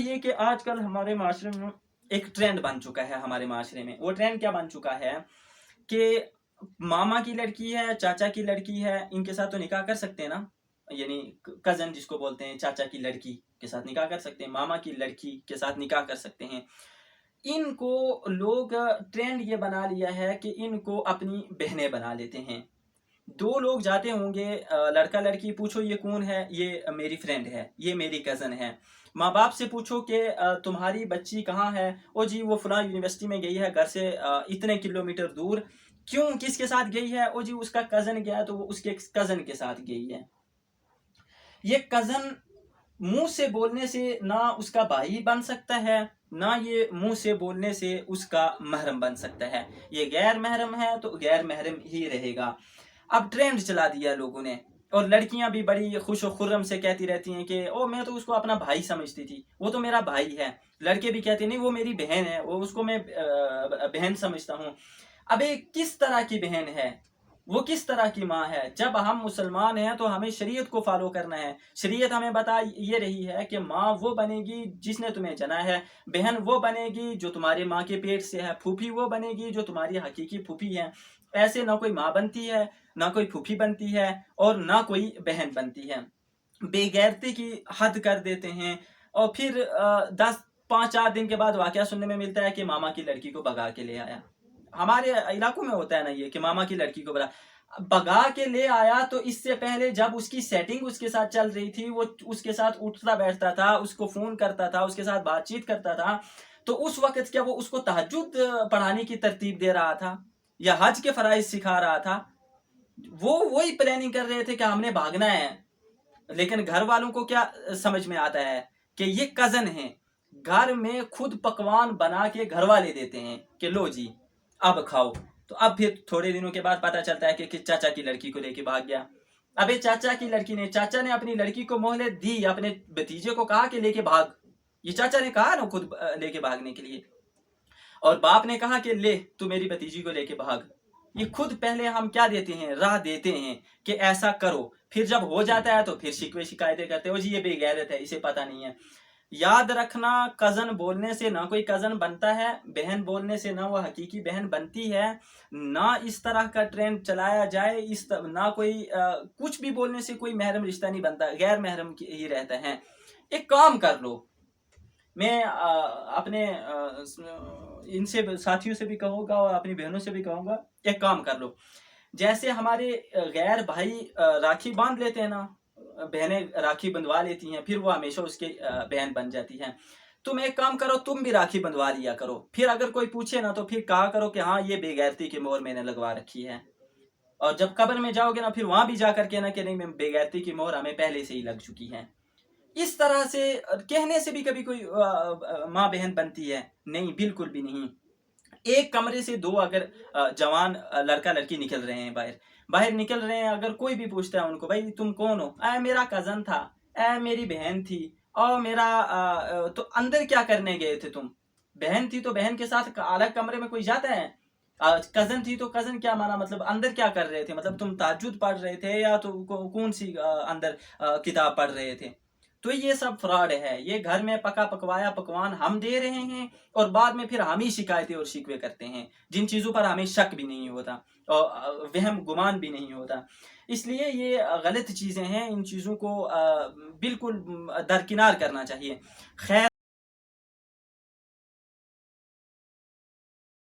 یہ کہ آج کل ہمارے معاشرے میں ایک ٹرینڈ بن چکا ہے ہمارے معاشرے میں. وہ ٹرینڈ کیا بن چکا ہے کہ ماما کی لڑکی ہے، چاچا کی لڑکی ہے، ان کے ساتھ تو نکاح کر سکتے ہیں نا، یعنی کزن جس کو بولتے ہیں، چاچا کی لڑکی کے ساتھ نکاح کر سکتے ہیں، ماما کی لڑکی کے ساتھ نکاح کر سکتے ہیں. ان کو لوگ ٹرینڈ یہ بنا لیا ہے کہ ان کو اپنی بہنیں بنا لیتے ہیں. دو لوگ جاتے ہوں گے، لڑکا لڑکی، پوچھو یہ کون ہے، یہ میری فرینڈ ہے، یہ میری کزن ہے. ماں باپ سے پوچھو کہ تمہاری بچی کہاں ہے، او جی وہ فلاں یونیورسٹی میں گئی ہے، گھر سے اتنے کلومیٹر دور. کیوں، کس کے ساتھ گئی ہے، او جی اس کا کزن گیا تو وہ اس کے کزن کے ساتھ گئی ہے. یہ کزن منہ سے بولنے سے نہ اس کا بھائی بن سکتا ہے، نہ یہ منہ سے بولنے سے اس کا محرم بن سکتا ہے. یہ غیر محرم ہے تو غیر محرم ہی رہے گا. اب ٹرینڈ چلا دیا لوگوں نے، اور لڑکیاں بھی بڑی خوش و خرم سے کہتی رہتی ہیں کہ او میں تو اس کو اپنا بھائی سمجھتی تھی، وہ تو میرا بھائی ہے. لڑکے بھی کہتے ہیں نہیں وہ میری بہن ہے، وہ اس کو میں بہن سمجھتا ہوں. ابے کس طرح کی بہن ہے، وہ کس طرح کی ماں ہے؟ جب ہم مسلمان ہیں تو ہمیں شریعت کو فالو کرنا ہے. شریعت ہمیں بتا یہ رہی ہے کہ ماں وہ بنے گی جس نے تمہیں جنا ہے، بہن وہ بنے گی جو تمہارے ماں کے پیٹ سے ہے، پھوپھی وہ بنے گی جو تمہاری حقیقی پھوپھی ہے. ایسے نہ کوئی ماں بنتی ہے، نہ کوئی پھوپھی بنتی ہے، اور نہ کوئی بہن بنتی ہے. بے غیرتی کی حد کر دیتے ہیں. اور پھر 5-4 دن کے بعد واقعہ سننے میں ملتا ہے کہ ماما کی لڑکی کو بگا کے لے آیا. ہمارے علاقوں میں ہوتا ہے نا یہ کہ ماما کی لڑکی کو بگا کے لے آیا. تو اس سے پہلے جب اس کی سیٹنگ اس کے ساتھ چل رہی تھی، وہ اس کے ساتھ اٹھتا بیٹھتا تھا، اس کو فون کرتا تھا، اس کے ساتھ بات چیت کرتا تھا، تو اس وقت کیا وہ اس کو تہجد پڑھانے کی ترتیب دے رہا تھا یا حج کے فرائض سکھا رہا تھا؟ وہی پلاننگ کر رہے تھے کہ ہم نے بھاگنا ہے. لیکن گھر والوں کو کیا سمجھ میں آتا ہے کہ یہ کزن ہیں. گھر میں خود پکوان بنا کے گھر والے دیتے ہیں کہ لو جی اب کھاؤ. تو اب پھر تھوڑے دنوں کے بعد پتا چلتا ہے کہ چاچا کی لڑکی کو لے کے بھاگ گیا. ابے چاچا نے اپنی لڑکی کو مہلت دی، اپنے بھتیجے کو کہا کہ لے کے بھاگ. یہ چاچا نے کہا نا خود لے کے بھاگنے کے لیے، اور باپ نے کہا کہ لے تو میری بھتیجی کو لے کے بھاگ. یہ خود پہلے ہم کیا دیتے ہیں، راہ دیتے ہیں کہ ایسا کرو. پھر جب ہو جاتا ہے تو پھر شکوے شکایتیں کرتے ہو جی یہ بے غیرت ہے، اسے پتہ نہیں ہے. یاد رکھنا، کزن بولنے سے نہ کوئی کزن بنتا ہے، بہن بولنے سے نہ وہ حقیقی بہن بنتی ہے. نہ اس طرح کا ٹرینڈ چلایا جائے، نہ کوئی کچھ بھی بولنے سے کوئی محرم رشتہ نہیں بنتا، غیر محرم ہی رہتا ہے. ایک کام کر لو، میں اپنے ان سے ساتھیوں سے بھی کہوں گا اور اپنی بہنوں سے بھی کہوں گا، ایک کام کر لو. جیسے ہمارے غیر بھائی راکھی باندھ لیتے ہیں نا، بہنیں راکھی بندھوا لیتی ہیں، پھر وہ ہمیشہ اس کی بہن بن جاتی ہیں. تم ایک کام کرو، تم بھی راکھی بندھوا لیا کرو. پھر اگر کوئی پوچھے نا تو پھر کہا کرو کہ ہاں یہ بے غیرتی کی مہر میں نے لگوا رکھی ہے. اور جب قبر میں جاؤ گے نا پھر وہاں بھی جا کر کے نا کہ نہیں میں بے غیرتی کی مہر ہمیں پہلے سے ہی لگ چکی ہے. اس طرح سے کہنے سے بھی کبھی کوئی ماں بہن بنتی ہے؟ نہیں، بالکل بھی نہیں. ایک کمرے سے دو اگر جوان لڑکا لڑکی نکل رہے ہیں، باہر نکل رہے ہیں، اگر کوئی بھی پوچھتا ہے ان کو بھائی تم کون ہو، اے میرا کزن تھا، اے میری بہن تھی، اور میرا تو اندر کیا کرنے گئے تھے تم؟ بہن تھی تو بہن کے ساتھ الگ کمرے میں کوئی جاتا ہے؟ کزن تھی تو کزن کیا مانا، مطلب اندر کیا کر رہے تھے، مطلب تم تہجد پڑھ رہے تھے یا تو کون سی اندر کتاب پڑھ رہے تھے؟ تو یہ سب فراڈ ہے. یہ گھر میں پکا پکوایا پکوان ہم دے رہے ہیں، اور بعد میں پھر ہم ہی شکایتیں اور شکوے کرتے ہیں جن چیزوں پر ہمیں شک بھی نہیں ہوتا اور وہم گمان بھی نہیں ہوتا. اس لیے یہ غلط چیزیں ہیں، ان چیزوں کو بالکل درکنار کرنا چاہیے. خیر